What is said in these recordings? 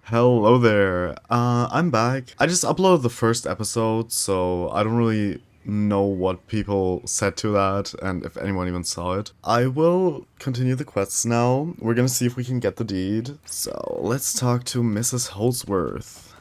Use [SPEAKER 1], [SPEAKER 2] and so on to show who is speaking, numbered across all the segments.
[SPEAKER 1] Hello there. I'm back. I just uploaded the first episode, so I don't really know what people said to that and if anyone even saw it. I will continue the quests now. We're gonna see if we can get the deed. So let's talk to Mrs. Holsworth.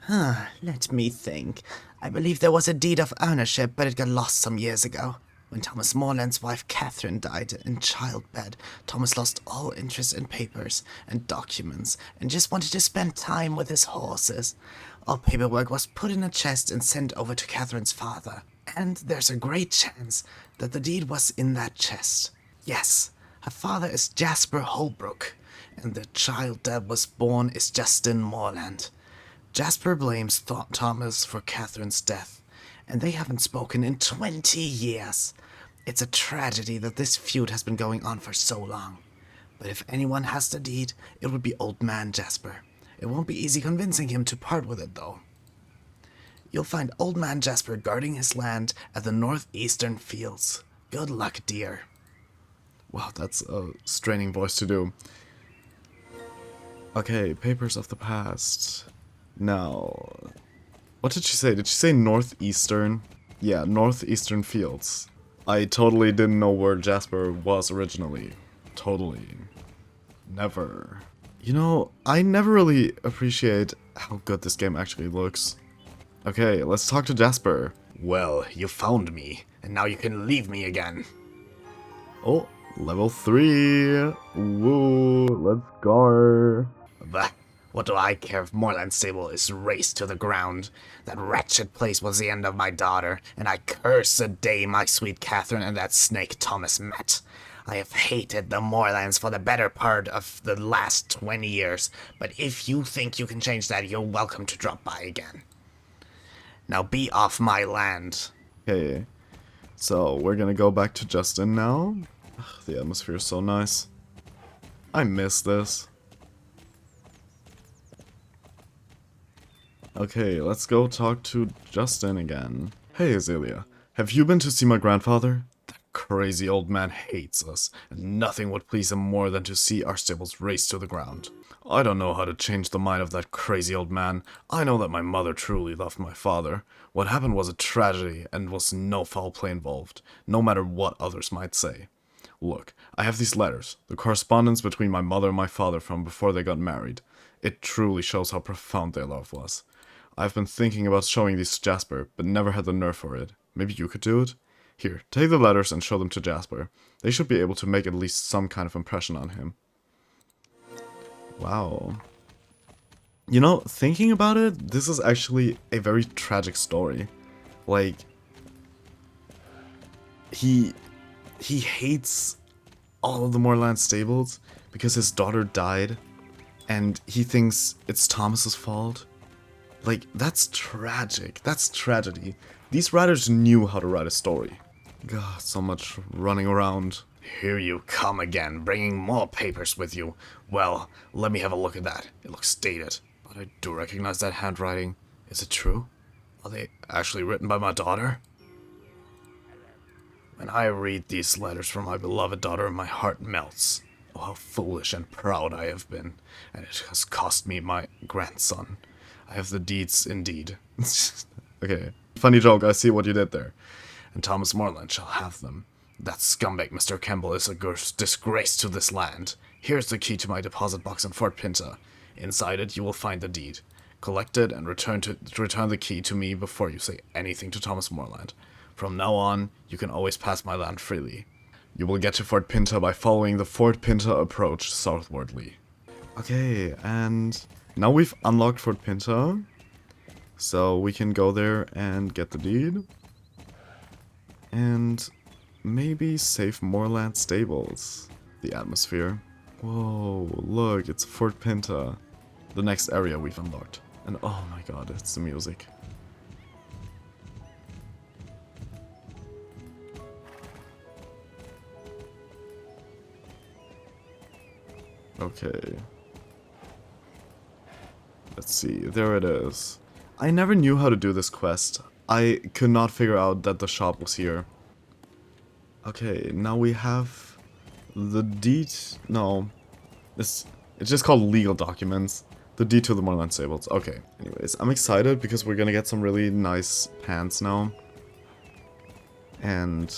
[SPEAKER 2] Let me think. I believe there was a deed of ownership, but it got lost some years ago. When Thomas Moorland's wife Catherine died in childbed, Thomas lost all interest in papers and documents and just wanted to spend time with his horses. All paperwork was put in a chest and sent over to Catherine's father. And there's a great chance that the deed was in that chest. Yes, her father is Jasper Holbrook, and the child that was born is Justin Moorland. Jasper blames Thomas for Catherine's death, and they haven't spoken in 20 years. It's a tragedy that this feud has been going on for so long. But if anyone has the deed, it would be Old Man Jasper. It won't be easy convincing him to part with it, though. You'll find Old Man Jasper guarding his land at the northeastern fields. Good luck, dear.
[SPEAKER 1] Wow, that's a straining voice to do. Okay, papers of the past. Now, what did she say? Did she say northeastern? Yeah, northeastern fields. I totally didn't know where Jasper was originally. Totally. Never. You know, I never really appreciate how good this game actually looks. Okay, let's talk to Jasper.
[SPEAKER 2] Well, you found me, and now you can leave me again.
[SPEAKER 1] Oh, level 3. Woo, let's go.
[SPEAKER 2] Bah, what do I care if Moorland Stable is razed to the ground? That wretched place was the end of my daughter, and I curse the day my sweet Catherine and that snake Thomas met. I have hated the Moorlands for the better part of the last 20 years, but if you think you can change that, you're welcome to drop by again. Now be off my land.
[SPEAKER 1] Okay, so we're gonna go back to Justin now. Ugh, the atmosphere is so nice. I miss this. Okay, let's go talk to Justin again. Hey, Azalea, have you been to see my grandfather? That crazy old man hates us, and nothing would please him more than to see our stables razed to the ground. I don't know how to change the mind of that crazy old man. I know that my mother truly loved my father. What happened was a tragedy, and was no foul play involved, no matter what others might say. Look, I have these letters, the correspondence between my mother and my father from before they got married. It truly shows how profound their love was. I've been thinking about showing these to Jasper, but never had the nerve for it. Maybe you could do it? Here, take the letters and show them to Jasper. They should be able to make at least some kind of impression on him. Wow. You know, thinking about it, this is actually a very tragic story. Like, he hates all of the Moorland stables because his daughter died, and he thinks it's Thomas's fault. Like, that's tragic. That's tragedy. These writers knew how to write a story. God, so much running around.
[SPEAKER 2] Here you come again, bringing more papers with you. Well, let me have a look at that. It looks dated, but I do recognize that handwriting. Is it true? Are they actually written by my daughter? When I read these letters from my beloved daughter, my heart melts. Oh, how foolish and proud I have been, and it has cost me my grandson. I have the deeds indeed.
[SPEAKER 1] Okay, funny joke, I see what you did there.
[SPEAKER 2] And Thomas Moorland shall have them. That scumbag Mr. Campbell is a disgrace to this land. Here's the key to my deposit box in Fort Pinta. Inside it you will find the deed. Collect it and return the key to me before you say anything to Thomas Moorland. From now on, you can always pass my land freely. You will get to Fort Pinta by following the Fort Pinta approach southwardly.
[SPEAKER 1] Okay, and now we've unlocked Fort Pinta, so we can go there and get the deed. And maybe save Moorland stables. The atmosphere. Whoa, look, it's Fort Pinta. The next area we've unlocked. And oh my god, it's the music. Okay. Let's see, there it is. I never knew how to do this quest. I could not figure out that the shop was here. Okay, now we have the deed. No, it's just called legal documents. The D to the Moorland stables. Okay. Anyways, I'm excited because we're gonna get some really nice pants now. And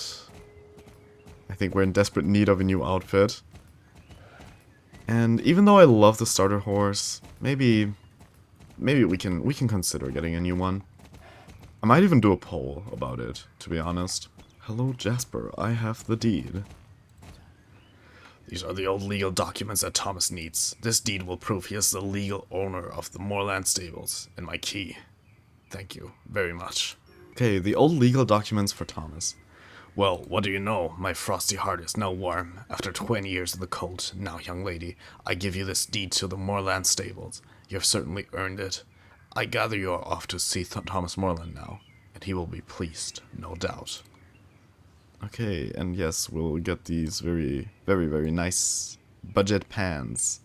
[SPEAKER 1] I think we're in desperate need of a new outfit. And even though I love the starter horse, maybe we can consider getting a new one. I might even do a poll about it, to be honest. Hello, Jasper. I have the deed. These are the old legal documents that Thomas needs. This deed will prove he is the legal owner of the Moorland stables, and my key. Thank you very much. Okay, the old legal documents for Thomas. Well, what do you know? My frosty heart is now warm. After 20 years in the cold, now, young lady, I give you this deed to the Moorland stables. You have certainly earned it. I gather you are off to see Thomas Moorland now, and he will be pleased, no doubt. Okay, and yes, we'll get these very, very nice budget pans.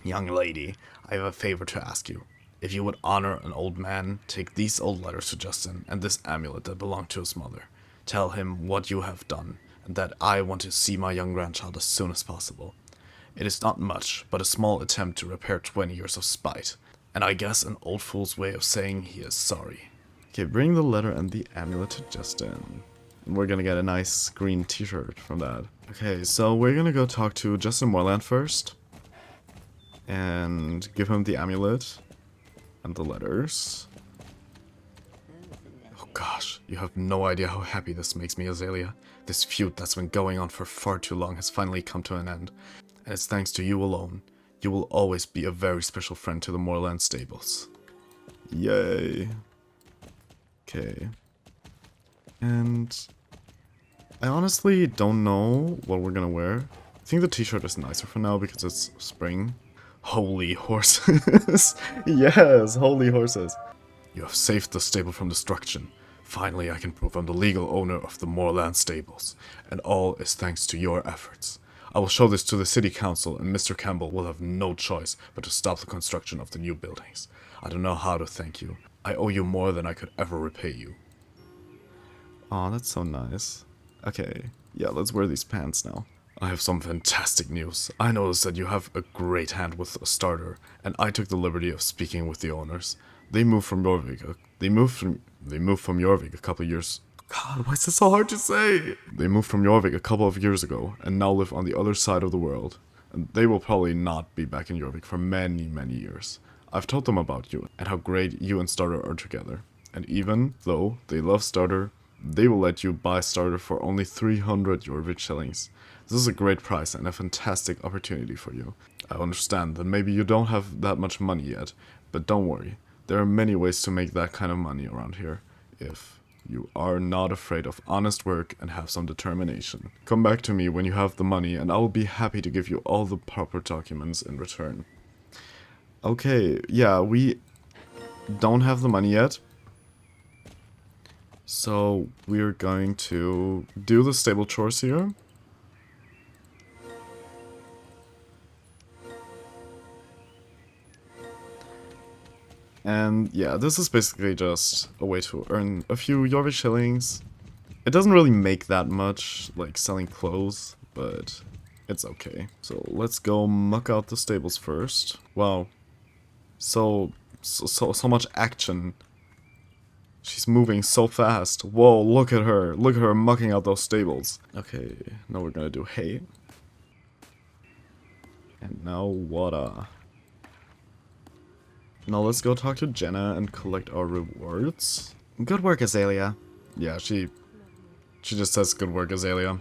[SPEAKER 1] Young lady, I have a favor to ask you. If you would honor an old man, take these old letters to Justin and this amulet that belonged to his mother. Tell him what you have done, and that I want to see my young grandchild as soon as possible. It is not much, but a small attempt to repair 20 years of spite, and I guess an old fool's way of saying he is sorry. Okay, bring the letter and the amulet to Justin. We're gonna get a nice green t-shirt from that. Okay, so we're gonna go talk to Justin Moorland first. And give him the amulet. And the letters. Oh gosh, you have no idea how happy this makes me, Azalea. This feud that's been going on for far too long has finally come to an end. And it's thanks to you alone. You will always be a very special friend to the Moorland stables. Yay. Okay. And I honestly don't know what we're gonna wear. I think the t-shirt is nicer for now because it's spring. Holy horses. Yes, holy horses. You have saved the stable from destruction. Finally, I can prove I'm the legal owner of the Moorland stables. And all is thanks to your efforts. I will show this to the city council and Mr. Campbell will have no choice but to stop the construction of the new buildings. I don't know how to thank you. I owe you more than I could ever repay you. Aw, that's so nice. Okay, yeah, let's wear these pants now. I have some fantastic news. I noticed that you have a great hand with a starter, and I took the liberty of speaking with the owners. They moved from Jorvik. They moved from Jorvik a couple of years. God, why is this so hard to say? They moved from Jorvik a couple of years ago, and now live on the other side of the world. And they will probably not be back in Jorvik for many years. I've told them about you, and how great you and Starter are together. And even though they love Starter, they will let you buy Starter for only 300 Jorvik shillings. This is a great price and a fantastic opportunity for you. I understand that maybe you don't have that much money yet, but don't worry. There are many ways to make that kind of money around here, if you are not afraid of honest work and have some determination. Come back to me when you have the money and I will be happy to give you all the proper documents in return. Okay, yeah, we don't have the money yet. So we're going to do the stable chores here. And yeah, this is basically just a way to earn a few Jorvik shillings. It doesn't really make that much, like selling clothes, but it's okay. So let's go muck out the stables first. Wow. So much action. She's moving so fast. Whoa, look at her. Look at her mucking out those stables. Okay, now we're gonna do hay. And now water. Now let's go talk to Jenna and collect our rewards.
[SPEAKER 2] Good work, Azalea.
[SPEAKER 1] Yeah, she just says good work, Azalea.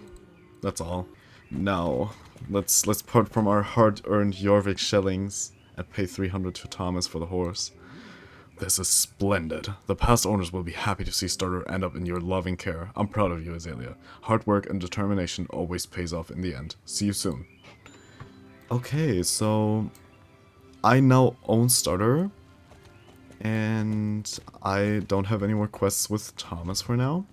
[SPEAKER 1] That's all. Now, let's part from our hard-earned Jorvik shillings and pay 300 to Thomas for the horse. This is splendid. The past owners will be happy to see Starter end up in your loving care. I'm proud of you, Azalea. Hard work and determination always pays off in the end. See you soon. Okay, so I now own Starter. And I don't have any more quests with Thomas for now.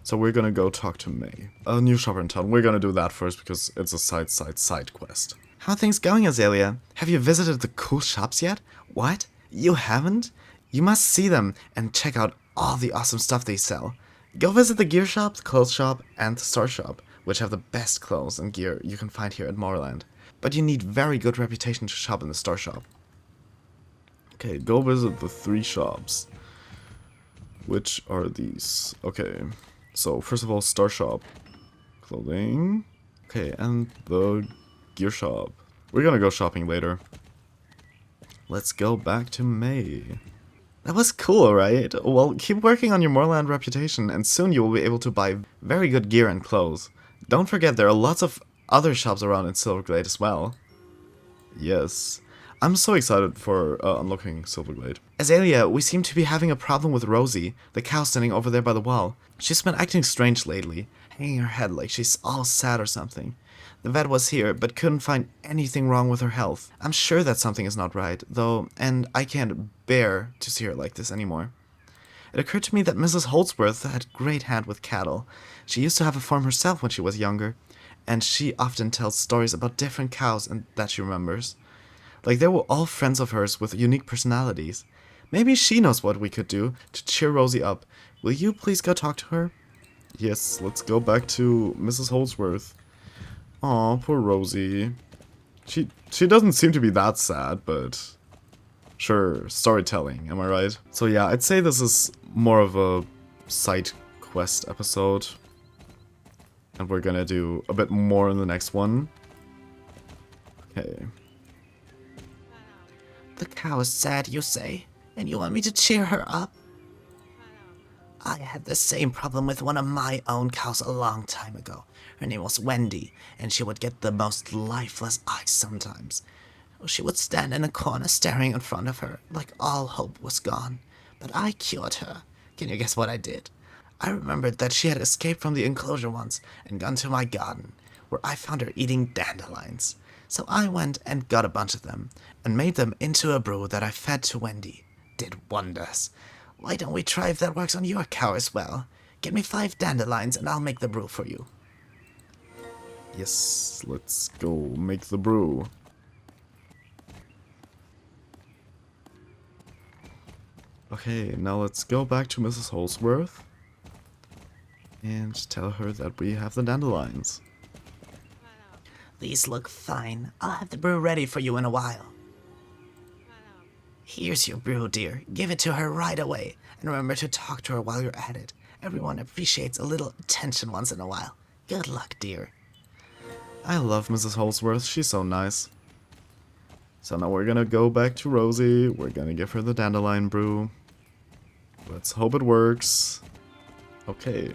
[SPEAKER 1] So we're gonna go talk to May. A new shopper in town. We're gonna do that first because it's a side quest.
[SPEAKER 2] How are things going, Azalea? Have you visited the cool shops yet? What? You haven't? You must see them and check out all the awesome stuff they sell. Go visit the gear shop, the clothes shop, and the store shop, which have the best clothes and gear you can find here at Moorland. But you need very good reputation to shop in the store shop.
[SPEAKER 1] Okay, go visit the 3 shops. Which are these? Okay, so first of all, Star Shop. Clothing. Okay, and the gear shop. We're gonna go shopping later. Let's go back to May. That was cool, right? Well, keep working on your Moorland reputation, and soon you will be able to buy very good gear and clothes. Don't forget, there are lots of other shops around in Silverglade as well. Yes. I'm so excited for unlocking Silverglade. Azalea, we seem to be having a problem with Rosie, the cow standing over there by the wall. She's been acting strange lately, hanging her head like she's all sad or something. The vet was here, but couldn't find anything wrong with her health. I'm sure that something is not right, though, and I can't bear to see her like this anymore. It occurred to me that Mrs. Holdsworth had a great hand with cattle. She used to have a farm herself when she was younger, and she often tells stories about different cows and that she remembers. Like they were all friends of hers with unique personalities. Maybe she knows what we could do to cheer Rosie up. Will you please go talk to her? Yes, let's go back to Mrs. Holdsworth. Aw, poor Rosie. She doesn't seem to be that sad, but sure, storytelling, am I right? So yeah, I'd say this is more of a side quest episode. And we're gonna do a bit more in the next one. Okay.
[SPEAKER 2] The cow is sad, you say, and you want me to cheer her up? I had the same problem with one of my own cows a long time ago. Her name was Wendy, and she would get the most lifeless eyes sometimes. She would stand in a corner staring in front of her, like all hope was gone. But I cured her. Can you guess what I did? I remembered that she had escaped from the enclosure once and gone to my garden, where I found her eating dandelions. So I went and got a bunch of them, and made them into a brew that I fed to Wendy. Did wonders. Why don't we try if that works on your cow as well? Get me 5 dandelions and I'll make the brew for you.
[SPEAKER 1] Yes, let's go make the brew. Okay, now let's go back to Mrs. Holdsworth and tell her that we have the dandelions.
[SPEAKER 2] These look fine. I'll have the brew ready for you in a while. Here's your brew, dear. Give it to her right away. And remember to talk to her while you're at it. Everyone appreciates a little attention once in a while. Good luck, dear.
[SPEAKER 1] I love Mrs. Holdsworth. She's so nice. So now we're gonna go back to Rosie. We're gonna give her the dandelion brew. Let's hope it works. Okay.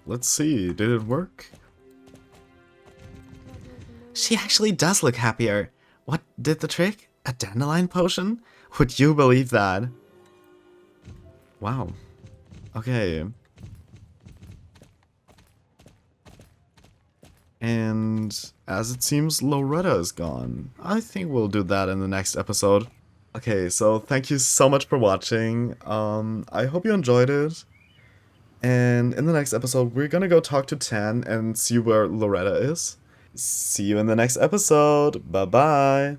[SPEAKER 1] Let's see. Did it work?
[SPEAKER 2] She actually does look happier. What did the trick? A dandelion potion? Would you believe that?
[SPEAKER 1] Wow. Okay. And as it seems Loretta is gone, I think we'll do that in the next episode. Okay, so thank you so much for watching. I hope you enjoyed it. And in the next episode, we're gonna go talk to Tan and see where Loretta is. See you in the next episode. Bye-bye.